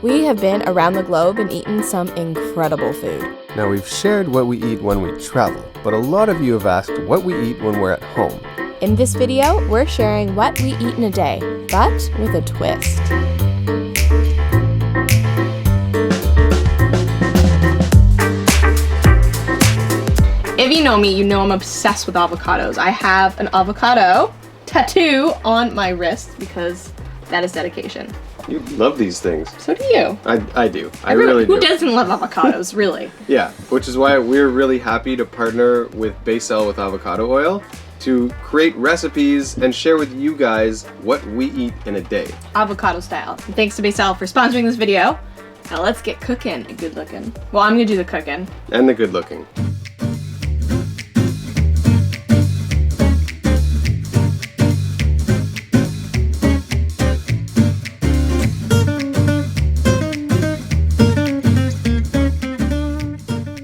We have been around the globe and eaten some incredible food. Now, we've shared what we eat when we travel, but a lot of you have asked what we eat when we're at home. In this video, we're sharing what we eat in a day, but with a twist. If you know me, you know I'm obsessed with avocados. I have an avocado tattoo on my wrist because that is dedication. You love these things. So do you. I do. I really do. Who doesn't love avocados, really? Yeah, which is why we're really happy to partner with Becel with Avocado Oil to create recipes and share with you guys what we eat in a day. Avocado style. And thanks to Becel for sponsoring this video. Now let's get cooking and good looking. Well, I'm gonna do the cooking. And the good looking.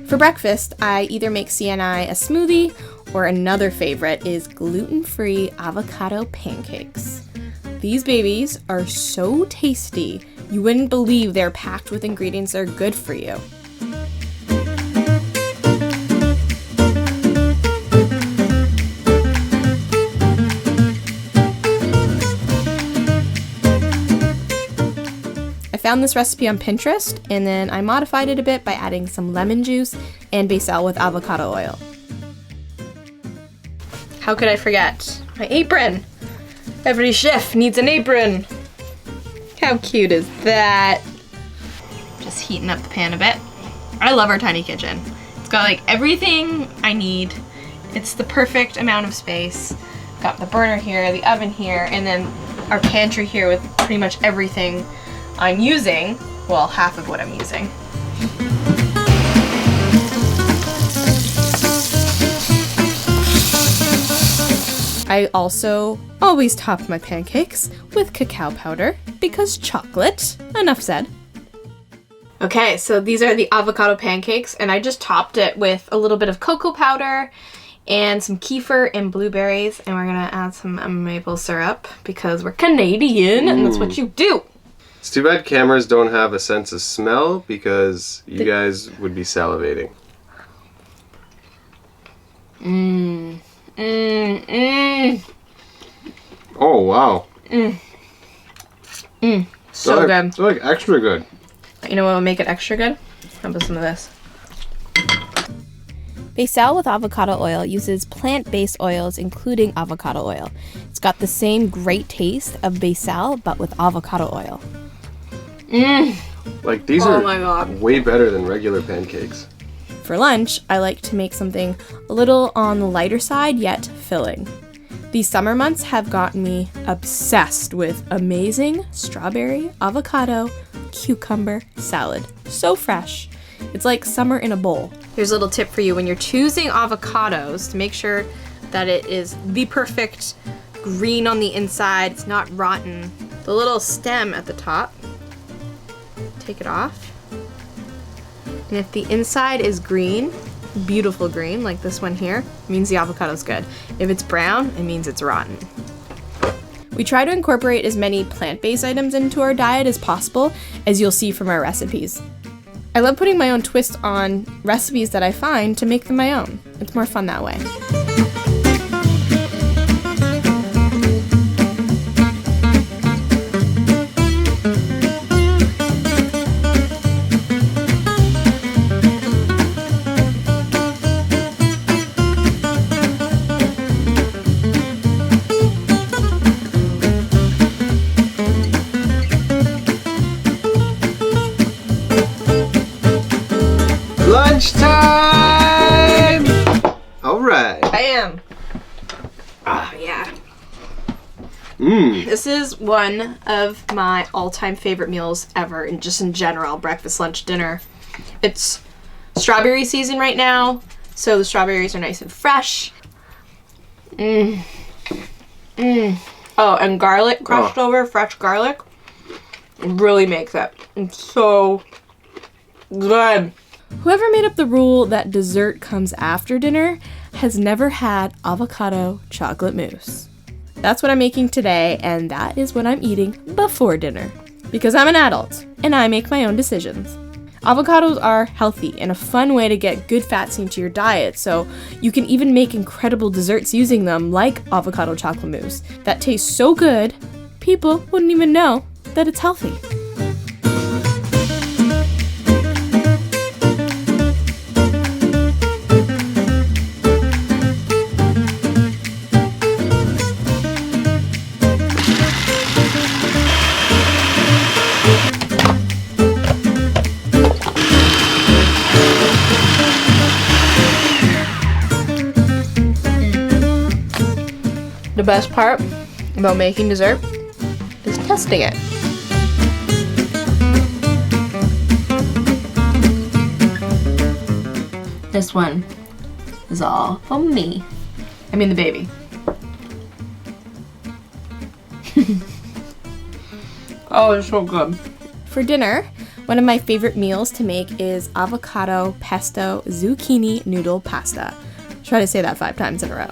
For breakfast, I either make CNI a smoothie, or another favorite is gluten-free avocado pancakes. These babies are so tasty, you wouldn't believe they're packed with ingredients that are good for you. I found this recipe on Pinterest, and then I modified it a bit by adding some lemon juice and Becel with avocado oil. How could I forget? My apron! Every chef needs an apron! How cute is that? Just heating up the pan a bit. I love our tiny kitchen. It's got like everything I need. It's the perfect amount of space. Got the burner here, the oven here, and then our pantry here with pretty much everything I'm using. Well, half of what I'm using. I also always top my pancakes with cacao powder because chocolate. Enough said. Okay, so these are the avocado pancakes, and I just topped it with a little bit of cocoa powder and some kefir and blueberries, and we're gonna add some maple syrup because we're Canadian and that's what you do. It's too bad cameras don't have a sense of smell because you guys would be salivating. Oh, wow. So good. It's like extra good. You know what will make it extra good? How about some of this? Becel with avocado oil uses plant-based oils, including avocado oil. It's got the same great taste of Becel, but with avocado oil. Like, these are way better than regular pancakes. For lunch, I like to make something a little on the lighter side, yet filling. These summer months have gotten me obsessed with amazing strawberry avocado cucumber salad. So fresh. It's like summer in a bowl. Here's a little tip for you when you're choosing avocados to make sure that it is the perfect green on the inside. It's not rotten. The little stem at the top, take it off. And if the inside is green, beautiful green, like this one here, it means the avocado's good. If it's brown, it means it's rotten. We try to incorporate as many plant-based items into our diet as possible, as you'll see from our recipes. I love putting my own twist on recipes that I find to make them my own. It's more fun that way. Lunchtime! Alright. Bam! Oh, yeah. This is one of my all-time favorite meals ever, and just in general, breakfast, lunch, dinner. It's strawberry season right now, so the strawberries are nice and fresh. Oh, and garlic crushed over, fresh garlic, really makes it. It's so good. Whoever made up the rule that dessert comes after dinner has never had avocado chocolate mousse. That's what I'm making today, and that is what I'm eating before dinner. Because I'm an adult, and I make my own decisions. Avocados are healthy and a fun way to get good fats into your diet, so you can even make incredible desserts using them, like avocado chocolate mousse, that tastes so good, people wouldn't even know that it's healthy. The best part about making dessert is testing it. This one is all for me. I mean the baby. Oh, it's so good. For dinner, one of my favorite meals to make is avocado pesto zucchini noodle pasta. Try to say that 5 times in a row.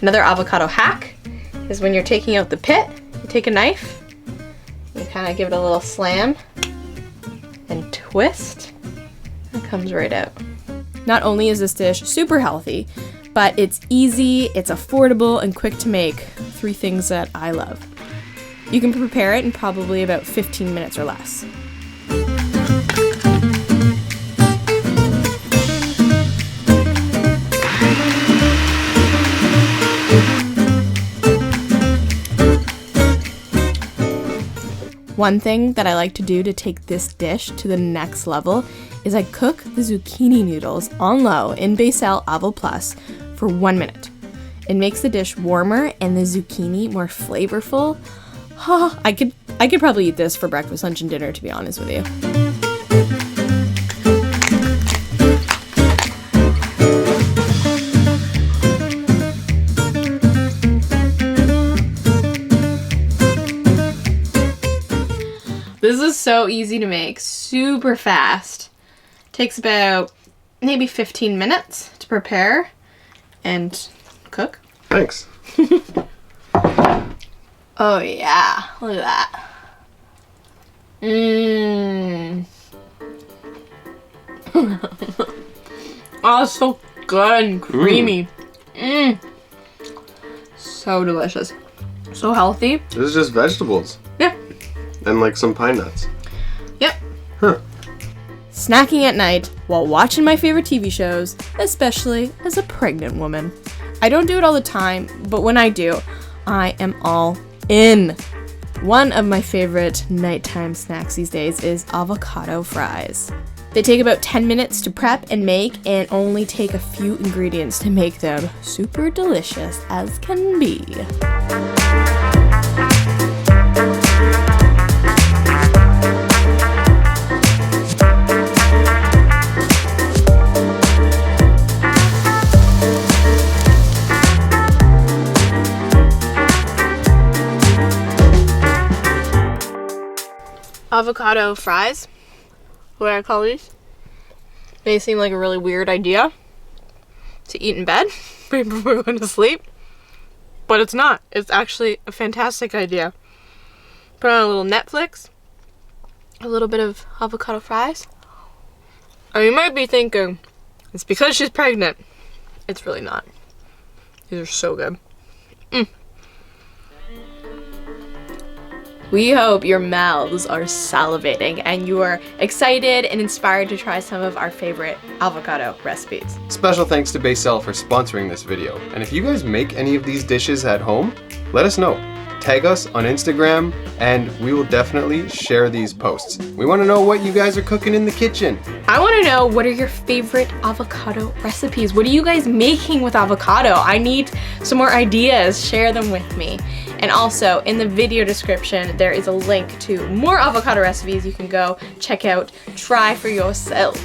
Another avocado hack is when you're taking out the pit, you take a knife, you kind of give it a little slam and twist, and it comes right out. Not only is this dish super healthy, but it's easy, it's affordable, and quick to make. 3 things that I love. You can prepare it in probably about 15 minutes or less. One thing that I like to do to take this dish to the next level is I cook the zucchini noodles on low in Becel Avo Plus for 1 minute. It makes the dish warmer and the zucchini more flavorful. Oh, I could probably eat this for breakfast, lunch, and dinner, to be honest with you. This is so easy to make, super fast. Takes about maybe 15 minutes to prepare and cook. Thanks. Oh yeah, look at that. Oh, it's so good and creamy. So delicious. So healthy. This is just vegetables. Yeah. And like some pine nuts. Yep. Huh. Snacking at night while watching my favorite TV shows, especially as a pregnant woman. I don't do it all the time, but when I do, I am all in. One of my favorite nighttime snacks these days is avocado fries. They take about 10 minutes to prep and make, and only take a few ingredients to make them super delicious as can be. Avocado fries, what I call these. They seem like a really weird idea to eat in bed before going to sleep, but it's not. It's actually a fantastic idea. Put on a little Netflix, a little bit of avocado fries. Or you might be thinking, it's because she's pregnant. It's really not. These are so good. We hope your mouths are salivating and you are excited and inspired to try some of our favorite avocado recipes. Special thanks to Becel for sponsoring this video. And if you guys make any of these dishes at home, let us know. Tag us on Instagram and we will definitely share these posts. We want to know what you guys are cooking in the kitchen. I want to know, what are your favorite avocado recipes? What are you guys making with avocado? I need some more ideas. Share them with me. And also, in the video description, there is a link to more avocado recipes you can go check out, try for yourself.